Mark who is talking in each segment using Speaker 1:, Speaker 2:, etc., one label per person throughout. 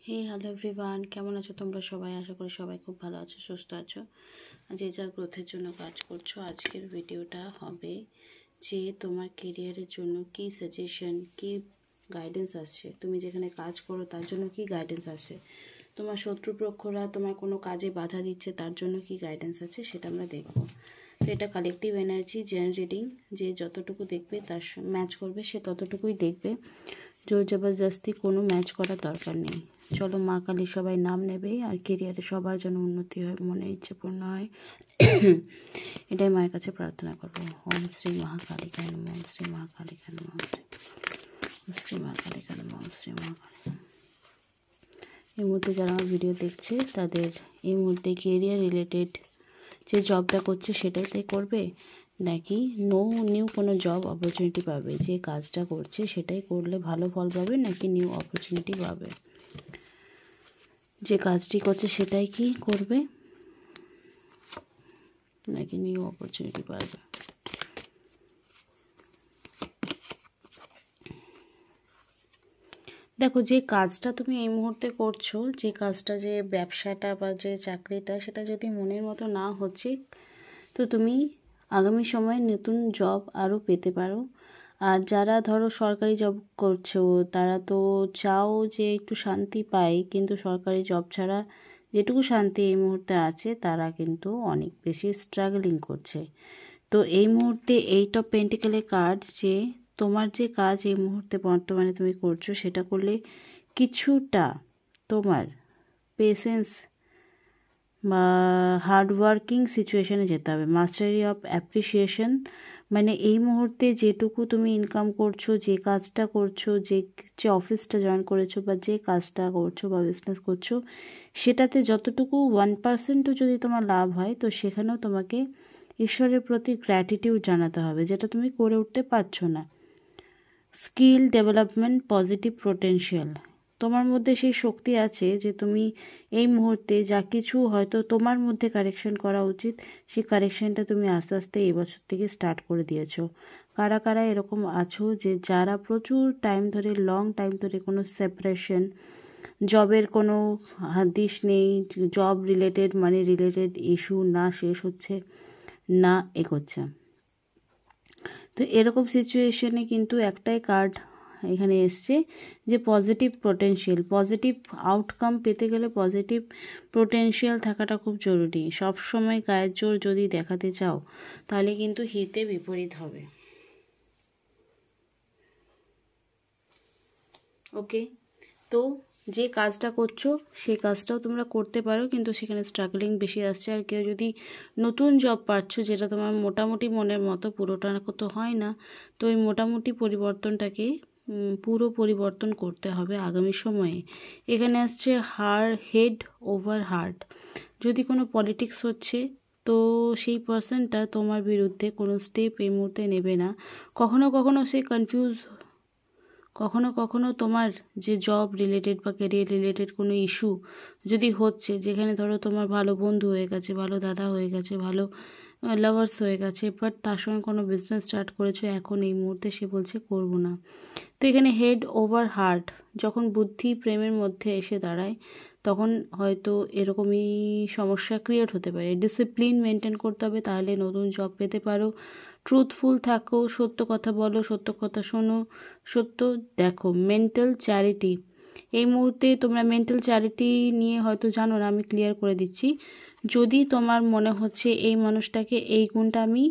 Speaker 1: Hello everyone, কেমন আছো তোমরা সবাই? আশা করি সবাই খুব ভালো আছো, সুস্থ আছো, যে যার গ্রোথের জন্য কাজ করছো। আজকের ভিডিওটা হবে যে তোমার কেরিয়ারের জন্য কি সাজেশন, কি গাইডেন্স আসছে, তুমি যেখানে কাজ করো তার জন্য কি গাইডেন্স আসছে, তোমার শত্রুপক্ষরা তোমার কোনো কাজে বাধা দিচ্ছে তার জন্য কি গাইডেন্স আছে সেটা আমরা দেখব। তো এটা কালেকটিভ এনার্জি জেন রিডিং, যে যতটুকু দেখবে তার ম্যাচ করবে সে ততটুকুই দেখবে, জোর জবরদস্তি কোনো ম্যাচ করার দরকার নেই। চলো, মা কালী সবাই নাম নেবে আর কেরিয়ারে সবার যেন উন্নতি হয়, মনে ইচ্ছে পূর্ণ হয়, এটাই মায়ের কাছে প্রার্থনা করবো। ওম শ্রী মহাকালিকায় নমঃ, ওম শ্রী মহাকালিকায় নমঃ, ওম শ্রী মহাকালিকায় নমঃ, ওম শ্রী মহাকালিকায়। এই মুহূর্তে যারা আমার ভিডিও দেখছে তাদের এই মুহূর্তে কেরিয়ার রিলেটেড যে জবটা করছে সেটাই তাই করবে, নাকি নিউ কোনো জব অপরচুনিটি পাবে, যে কাজটা করছে সেটাই করলে ভালো ফল পাবে, নাকি নিউ অপরচুনিটি পাবে, যে কাজটি করছে সেটাই কি করবে নাকি নিউ অপরচুনিটি পাবে। দেখো, যে কাজটা তুমি এই মুহূর্তে করছো, যে কাজটা, যে ব্যবসাটা বা যে চাকরিটা, সেটা যদি মনের মতো না হচ্ছে তো তুমি আগামী সময়ে নতুন জব আরও পেতে পারো। আর যারা ধরো সরকারি জব করছো তারা তো চাও যে একটু শান্তি পায়, কিন্তু সরকারি জব ছাড়া যেটুকু শান্তি এই মুহূর্তে আছে তারা কিন্তু অনেক বেশি স্ট্রাগলিং করছে। তো এই মুহূর্তে এইট অফ পেন্টিকেলের কার্ড, যে তোমার যে কাজ এই মুহূর্তে বর্তমানে তুমি করছো সেটা করলে কিছুটা তোমার পেশেন্স বা হার্ডওয়ার্কিং সিচুয়েশানে যেতে হবে। মাস্টারি অফ অ্যাপ্রিসিয়েশন, মানে এই মুহূর্তে যেটুকু তুমি ইনকাম করছো, যে কাজটা করছো, যে অফিসটা জয়েন করেছো বা যে কাজটা করছো বা বিজনেস করছো, সেটাতে যতটুকু 1%ও যদি তোমার লাভ হয় তো সেখানেও তোমাকে ঈশ্বরের প্রতি গ্র্যাটিটিউড জানাতে হবে, যেটা তুমি করে উঠতে পারছো না। স্কিল ডেভেলপমেন্ট, পজিটিভ পোটেনশিয়াল, তোমার মধ্যে সেই শক্তি আছে যে তুমি এই মুহূর্তে যা কিছু হয়তো তোমার মধ্যে কারেকশন করা উচিত, সেই কারেকশনটা তুমি আস্তে আস্তে এই বছর থেকে স্টার্ট করে দিয়েছো। কারা কারা এরকম আছো যে যারা প্রচুর টাইম ধরে, লং টাইম ধরে কোনো সেপারেশন, জবের কোনো হাদিস নেই, জব রিলেটেড, মানি রিলেটেড ইস্যু না শেষ হচ্ছে না এগোচ্ছে, তো এরকম সিচুয়েশনে কিন্তু একটাই কার্ড এখানে এসছে যে পজিটিভ পোটেনশিয়াল, পজিটিভ আউটকাম পেতে গেলে পজিটিভ পোটেনশিয়াল থাকাটা খুব জরুরি। সব সময় গায়ের জোর যদি দেখাতে চাও তাহলে কিন্তু হিতে বিপরীত হবে। ওকে, তো যে কাজটা করছো সেই কাজটাও তোমরা করতে পারো, কিন্তু সেখানে স্ট্রাগলিং বেশি আসছে। আর কেউ যদি নতুন জব পাচ্ছ যেটা তোমার মোটামুটি মনের মতো, পুরোটা তো হয় না, তো ওই মোটামুটি পরিবর্তনটাকে পুরো পরিবর্তন করতে হবে আগামী সময়ে। এখানে আসছে হেড ওভার হার্ট, যদি কোনো পলিটিক্স হচ্ছে তো সেই পার্সনটা তোমার বিরুদ্ধে কোনো স্টেপ এই মুহূর্তে নেবে না। কখনো কখনো সে কনফিউজ, কখনো কখনো তোমার যে জব রিলেটেড বা ক্যারিয়ার রিলেটেড কোনো ইস্যু যদি হচ্ছে, যেখানে ধরো তোমার ভালো বন্ধু হয়ে গেছে, ভালো দাদা হয়ে গেছে, ভালো লাভার্স হয়ে গেছে, বাট তার সঙ্গে কোনো বিজনেস স্টার্ট করেছো, এখন এই মুহূর্তে সে বলছে করবো না। তো এখানে হেড ওভার হার্ট, যখন বুদ্ধি প্রেমের মধ্যে এসে দাঁড়ায় তখন হয়তো এরকমই সমস্যা ক্রিয়েট হতে পারে। ডিসিপ্লিন মেনটেন করতে হবে, তাহলে নতুন জব পেতে পারো। ট্রুথফুল থাকো, সত্য কথা বলো, সত্য কথা শোনো, সত্য দেখো। মেন্টাল চ্যারিটি, এই মুহূর্তে তোমরা মেন্টাল চ্যারিটি নিয়ে হয়তো জানো না, আমি ক্লিয়ার করে দিচ্ছি। যদি তোমার মনে হচ্ছে এই মানুষটাকে এই গুণটা আমি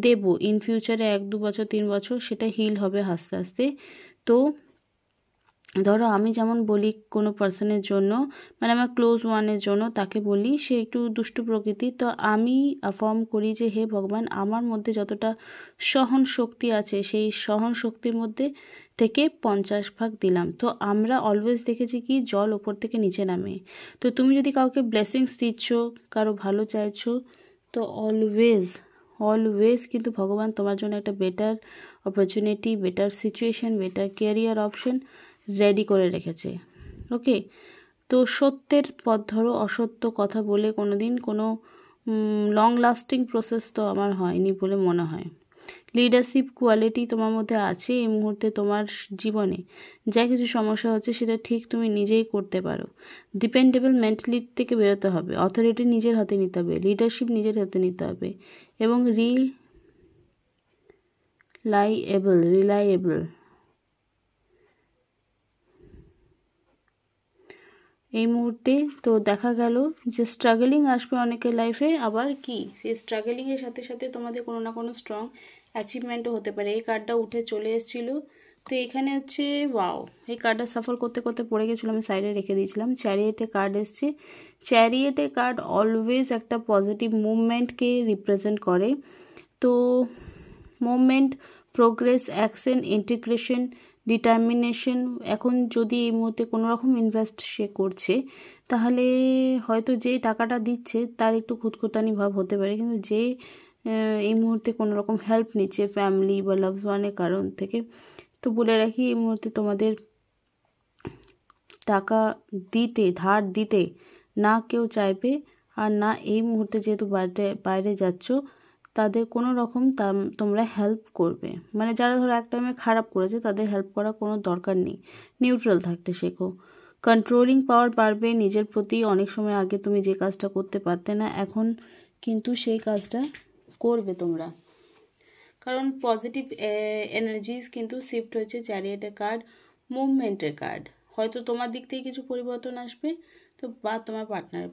Speaker 1: দেব ইন ফিউচারে, 1-2 বছর 3 বছর সেটা হিল হবে আস্তে আস্তে। তো ধরো আমি যেমন বলি কোনো পার্সনের জন্য, মানে আমার ক্লোজ ওয়ানের জন্য, তাকে বলি সে একটু দুষ্টু প্রকৃতির, তো আমি আফার্ম করি যে হে ভগবান, আমার মধ্যে যতটা সহন শক্তি আছে সেই সহন শক্তির মধ্যে থেকে 50 ভাগ দিলাম। তো আমরা অলওয়েজ দেখেছি কি জল ওপর থেকে নিচে নামে, তো তুমি যদি কাউকে ব্লেসিংস দিচ্ছ, কারো ভালো চাইছো, তো অলওয়েজ কিন্তু ভগবান তোমার জন্য একটা better opportunity, better situation, better career option ready করে রেখেছে। ওকে, তো সত্যের পথ ধরো, অসত্য কথা বলে কোনো দিন কোনো লং লাস্টিং প্রসেস তো আমার হয়নি বলে মনে হয়। লিডারশিপ কোয়ালিটি তোমার মধ্যে আছে এই মুহূর্তে। তোমার জীবনে যা কিছু সমস্যা হচ্ছে সেটা ঠিক তুমি নিজেই করতে পারো। ডিপেন্ডেবল মেন্টালিটি থেকে বেরোতে হবে, অথরিটি নিজের হাতে নিতে হবে, লিডারশিপ নিজের হাতে নিতে হবে এবং রিলায়েবল এই মুহূর্তে। তো দেখা গেল যে স্ট্রাগলিং আসবে অনেকের লাইফে, আবার কি সেই স্ট্রাগলিংয়ের সাথে সাথে তোমাদের কোনো না কোনো স্ট্রং অ্যাচিভমেন্টও হতে পারে। এই কার্ডটা উঠে চলে এসেছিলো, তো এখানে হচ্ছে ওয়াও, এই কার্ডটা সাফল করতে করতে পড়ে গেছিলো, আমি সাইডে রেখে দিয়েছিলাম। চ্যারিয়েটে কার্ড এসছে। চ্যারিয়েটে কার্ড অলওয়েজ একটা পজিটিভ মুভমেন্টকে রিপ্রেজেন্ট করে। তো movement, progress, action, integration, determination. এখন যদি এই মুহূর্তে কোনো রকম ইনভেস্ট সে করছে, তাহলে হয়তো যে টাকাটা দিচ্ছে তার একটু খুঁতখুঁতানি ভাব হতে পারে, কিন্তু যে এই মুহূর্তে কোনো রকম হেল্প নিচ্ছে ফ্যামিলি বা লাভড ওয়ানের কারণ থেকে, তো বলে রাখি এই মুহূর্তে তোমাদের টাকা দিতে, ধার দিতে না কেউ চাইবে, আর না এই মুহূর্তে যেহেতু বাইরে যাচ্ছ তাদের কোনো রকম তোমরা হেল্প করবে। মানে যারা ধরো এক টাইমে খারাপ করেছে তাদের হেল্প করার কোনো দরকার নেই, নিউট্রাল থাকতে শেখো। কন্ট্রোলিং পাওয়ার বাড়বে নিজের প্রতি। অনেক সময় আগে তুমি যে কাজটা করতে পারতে না, এখন কিন্তু সেই কাজটা করবে তোমরা, কারণ পজিটিভ এনার্জিস কিন্তু শিফট হয়েছে। চ্যারিয়েটের কার্ড মুভমেন্টের কার্ড। হয়তো তোমার দিক থেকে কিছু পরিবর্তন আসবে, তো বা তোমার পার্টনারের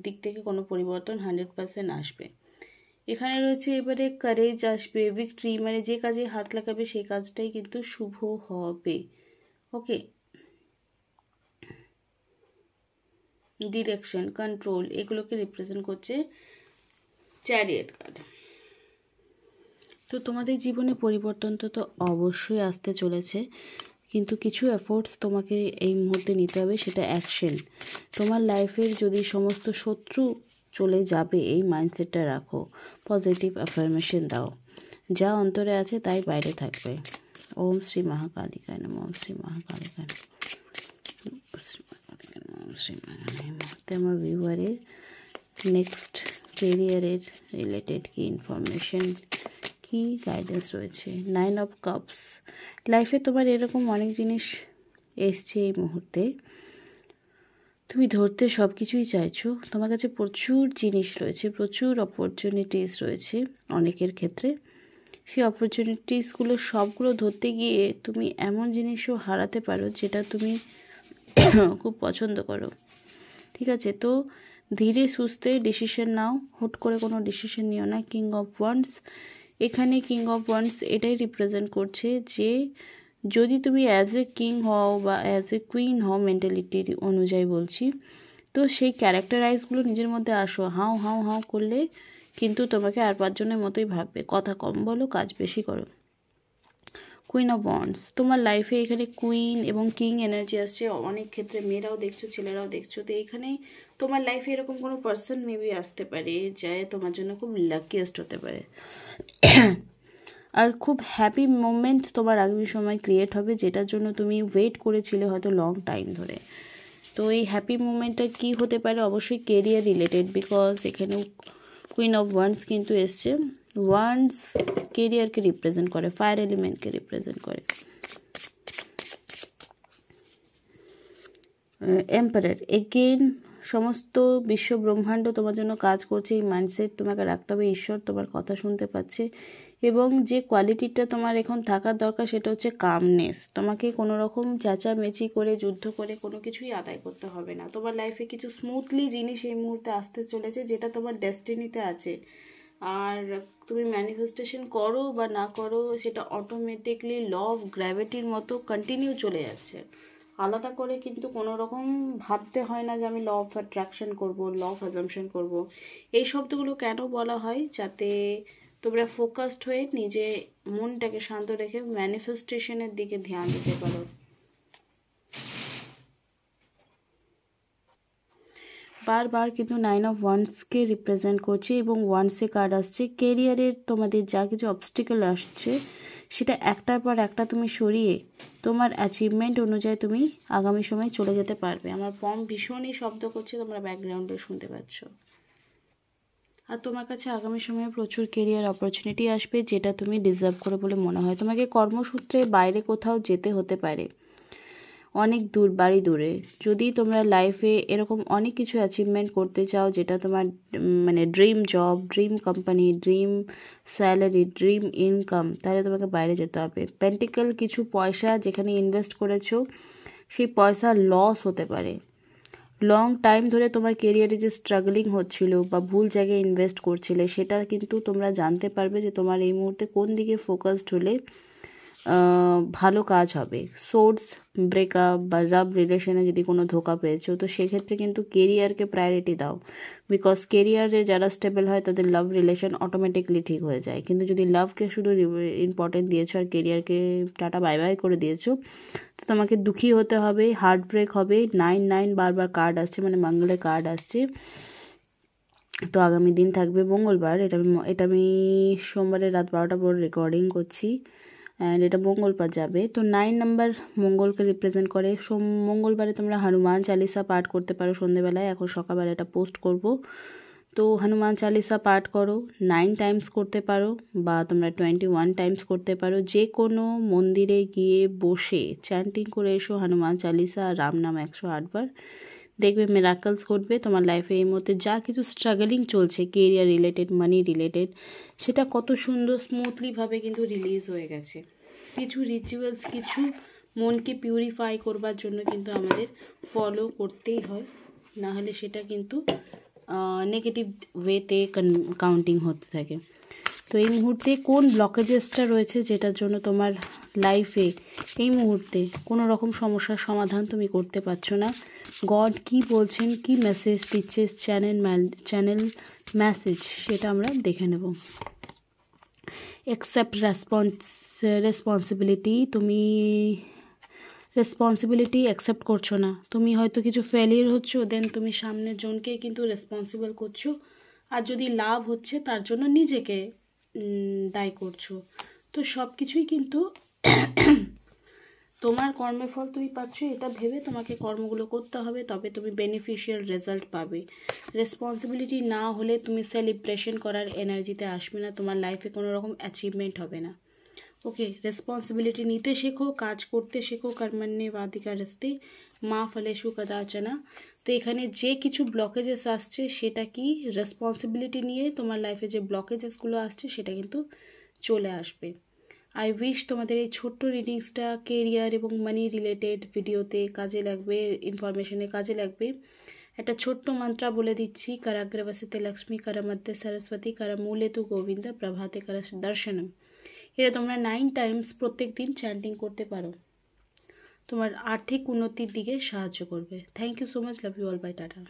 Speaker 1: দিক থেকে কোনো পরিবর্তন 100% আসবে। এখানে রয়েছে এবারে কারেজ আসবে, ভিক্টরি, মানে যে কাজে হাত লাগাবে সেই কাজটাই কিন্তু শুভ হবে। ওকে, ডিরেকশন, কন্ট্রোল, এগুলোকে রিপ্রেজেন্ট করছে চ্যারিয়েট কার্ড। তো তোমাদের জীবনে পরিবর্তন তো অবশ্যই আসতে চলেছে, কিন্তু কিছু এফোর্টস তোমাকে এই মুহূর্তে নিতে হবে, সেটা অ্যাকশন। তোমার লাইফের যদি সমস্ত শত্রু চলে যাবে এই মাইন্ডসেটটা রাখো, পজিটিভ অ্যাফার্মেশন দাও, যা অন্তরে আছে তাই বাইরে থাকবে। ওম শ্রী মহাকালিকায় নমঃ, ওম শ্রী মহাকালিকায় নমঃ, শ্রী মহাকালিকায় নমঃ, শ্রী মহাকালিকায়। এই মুহূর্তে আমার ভিউয়ারের নেক্সট কেরিয়ারের রিলেটেড কি ইনফরমেশন, কি গাইডেন্স রয়েছে। 9 অফ কাপস। লাইফে তোমার এরকম অনেক জিনিস এসছে এই মুহূর্তে, তুমি ধরতে সব কিছুই চাইছো, তোমার কাছে প্রচুর জিনিস রয়েছে, প্রচুর অপরচুনিটিস রয়েছে অনেকের ক্ষেত্রে। সেই অপরচুনিটিসগুলো সবগুলো ধরতে গিয়ে তুমি এমন জিনিসও হারাতে পারো যেটা তুমি খুব পছন্দ করো। ঠিক আছে, তো ধীরে সুস্থে ডিসিশন নাও, হুট করে কোনো ডিসিশন নিও না। King of wands. এখানে কিং অফ ওয়ান্ডস এটাই রিপ্রেজেন্ট করছে যে যদি তুমি অ্যাজ এ কিং হও বা অ্যাজ এ কুইন হও, মেন্টালিটির অনুযায়ী বলছি, তো সেই ক্যারেক্টারাইজগুলো নিজের মধ্যে আসো। হাও হাও হাও করলে কিন্তু তোমাকে আর 5 জনের মতোই ভাববে। কথা কম বলো, কাজ বেশি করো। Queen of wands. তোমার লাইফে এখানে কুইন এবং কিং এনার্জি আসছে। অনেক ক্ষেত্রে মেয়েরাও দেখছো, ছেলেরাও দেখছো। তো এখানে তোমার লাইফে এরকম কোনো পার্সন মেবি আসতে পারে যা তোমার জন্য খুব লাকিয়েস্ট হতে পারে, আর খুব হ্যাপি মোমেন্ট তোমার আগামী সময় ক্রিয়েট হবে, যেটার জন্য তুমি ওয়েট করেছিলে হয়তো লং টাইম ধরে। তো এই হ্যাপি মোমেন্টটা কী হতে পারে? অবশ্যই কেরিয়ার রিলেটেড, বিকজ এখানেও কুইন অফ ওয়ান্ডস কিন্তু এসছে। ওয়ান্ডস কেরিয়ারকে রিপ্রেজেন্ট করে, ফায়ার এলিমেন্টকে রিপ্রেজেন্ট করে। এম্পারার এগেন, সমস্ত বিশ্ব ব্রহ্মাণ্ড তোমার জন্য কাজ করছে। এই মাইন্ডসেট তোমাকে রাখতে হবে, ঈশ্বর তোমার কথা শুনতে পাচ্ছে, এবং যে কোয়ালিটিটা তোমার এখন থাকার দরকার সেটা হচ্ছে কামনেস। তোমাকে কোনো রকম চেঁচামেচি করে, যুদ্ধ করে কোনো কিছুই আদায় করতে হবে না। তোমার লাইফে কিছু স্মুথলি জিনিস এই মুহূর্তে আসতে চলেছে যেটা তোমার ডেস্টিনিতে আছে, আর তুমি ম্যানিফেস্টেশন করো বা না করো সেটা অটোমেটিকলি ল অফ গ্র্যাভিটির মতো কন্টিনিউ চলে যাচ্ছে। আলাদা করে কিন্তু কোনো রকম ভাবতে হয় না যে আমি ল অফ অ্যাট্রাকশন করবো, ল অফ অ্যাজাম্পশন করবো। এই শব্দগুলো কেন বলা হয়? যাতে তোমরা ফোকাসড হয়ে নিজে মনটাকে শান্ত রেখে ম্যানিফেস্টেশনের দিকে ধ্যান দিতে পারো। বারবার কিন্তু 9 অফ ওয়ান্ডসকে রিপ্রেজেন্ট করছে, এবং ওয়ান্ডসে কার্ড আসছে কেরিয়ারের তোমাদের যা কিছু অবস্টিকেল আসছে সেটা একটার পর একটা তুমি সরিয়ে তোমার অ্যাচিভমেন্ট অনুযায়ী তুমি আগামী সময় চলে যেতে পারবে। আমার পম ভীষণই শব্দ করছে, তোমরা ব্যাকগ্রাউন্ডে শুনতে পাচ্ছ। আর তোমার কাছে আগামী সময়ে প্রচুর কেরিয়ার অপরচুনিটি আসবে, যেটা তুমি ডিজার্ভ করে বলে মনে হয়। তোমাকে কর্মসূত্রে বাইরে কোথাও যেতে হতে পারে, অনেক দূর, বাড়ি দূরে। যদি তোমরা লাইফে এরকম অনেক কিছু অ্যাচিভমেন্ট করতে চাও, যেটা তোমার মানে dream job, dream company, dream salary, dream income, তাহলে তোমাকে বাইরে যেতে হবে। প্র্যাকটিক্যাল কিছু পয়সা যেখানে ইনভেস্ট করেছো, সেই পয়সা লস হতে পারে। লং টাইম ধরে তোমার কেরিয়ারে যে স্ট্রাগলিং হচ্ছিল বা ভুল জায়গায় ইনভেস্ট করছিলে, সেটা কিন্তু তোমরা জানতে পারবে যে তোমার এই মুহূর্তে কোন দিকে ফোকাসড হলে ভালো কাজ হবে। সোর্স ব্রেকআপ বা লাভ রিলেশনে যদি কোনো ধোকা পেয়েছো, তো সেক্ষেত্রে কিন্তু কেরিয়ারকে প্রায়োরিটি দাও। বিকজ কেরিয়ারে যারা স্টেবল হয় তাদের লাভ রিলেশন অটোমেটিকলি ঠিক হয়ে যায়। কিন্তু যদি লাভকে শুধু ইম্পর্টেন্ট দিয়েছো আর কেরিয়ারকে টাটা বাই বাই করে দিয়েছো, তো তোমাকে দুঃখী হতে হবে, হার্ট ব্রেক হবে। 9 বারবার কার্ড আসছে, মানে মঙ্গলে কার্ড আসছে। তো আগামী দিন থাকবে মঙ্গলবার, এটা আমি সোমবারে রাত 12টা পর রেকর্ডিং করছি, অ্যান্ড এটা মঙ্গলবার যাবে। তো 9 নাম্বার মঙ্গলকে রিপ্রেজেন্ট করে। মঙ্গলবারে তোমরা হনুমান চালিসা পাঠ করতে পারো সন্ধেবেলায়, এখন সকালবেলা এটা পোস্ট করব। তো হনুমান চালিসা পাঠ করো, 9 টাইমস করতে পারো বা তোমরা 21 টাইমস করতে পারো। যে কোনো মন্দিরে গিয়ে বসে চ্যান্টিং করে এসো হনুমান চালিসা, রাম নাম 108 বার, দেখবে মিরাকলস ঘটবে তোমার লাইফে। এই মুহূর্তে যা কিছু স্ট্রাগলিং চলছে কেরিয়ার রিলেটেড, মানি রিলেটেড, সেটা কত সুন্দর স্মুথলিভাবে কিন্তু রিলিজ হয়ে গেছে। কিছু রিচুয়ালস, কিছু মনকে পিউরিফাই করবার জন্য কিন্তু আমাদের ফলো করতেই হয়, না হলে সেটা কিন্তু নেগেটিভ ওয়েতে কাউন্টিং হতে থাকে। তো এই মুহূর্তে কোন ব্লকেজেসটা রয়েছে, যেটার জন্য তোমার লাইফে এই মুহূর্তে কোনো রকম সমস্যার সমাধান তুমি করতে পারছো না, গড কি বলছেন, কি মেসেজ দিচ্ছে চ্যানেল মেসেজ, সেটা আমরা দেখে নেব। Accept responsibility. তুমি রেসপন্সিবিলিটি অ্যাকসেপ্ট করছো না। তুমি হয়তো কিছু ফেলিয়ার হচ্ছো, দেন তুমি সামনের জনকে কিন্তু রেসপন্সিবল করছো, আর যদি লাভ হচ্ছে তার জন্য নিজেকে দায়ী করছো। তো সব কিছুই কিন্তু তোমার কর্মের ফল তুমি পাচ্ছ, এটা ভেবে তোমাকে কর্মগুলো করতে হবে, তবে তুমি বেনিফিশিয়াল রেজাল্ট পাবে। রেসপন্সিবিলিটি না হলে তুমি সেলিব্রেশন করার এনার্জিতে আসবে না, তোমার লাইফে কোনো রকম অ্যাচিভমেন্ট হবে না। ওকে, রেসপন্সিবিলিটি নিতে শেখো, কাজ করতে শেখো, কর্মণ্যেবাধিকা রস্তে মা ফলেষু কদাচনা। তো এখানে যে কিছু ব্লকেজেস আসছে, সেটা কি রেসপন্সিবিলিটি নিয়ে তোমার লাইফে যে ব্লকেজেসগুলো আসছে সেটা কিন্তু চলে আসবে। আই উইশ তোমাদের এই ছোট্ট রিডিংসটা কেরিয়ার এবং মানি রিলেটেড ভিডিওতে কাজে লাগবে, ইনফরমেশনে কাজে লাগবে। একটা ছোট্ট মন্ত্রা বলে দিচ্ছি, করাগ্রবসতে লক্ষ্মী, কর মধ্যে সরস্বতী, কর মূলে তু গোবিন্দ, প্রভাতে কর দর্শনম। এটা তোমরা 9 টাইমস প্রত্যেক দিন চ্যান্টিং করতে পারো, তোমার আর্থিক উন্নতির দিকে সাহায্য করবে। Thank you so much, love you all, bye, tata.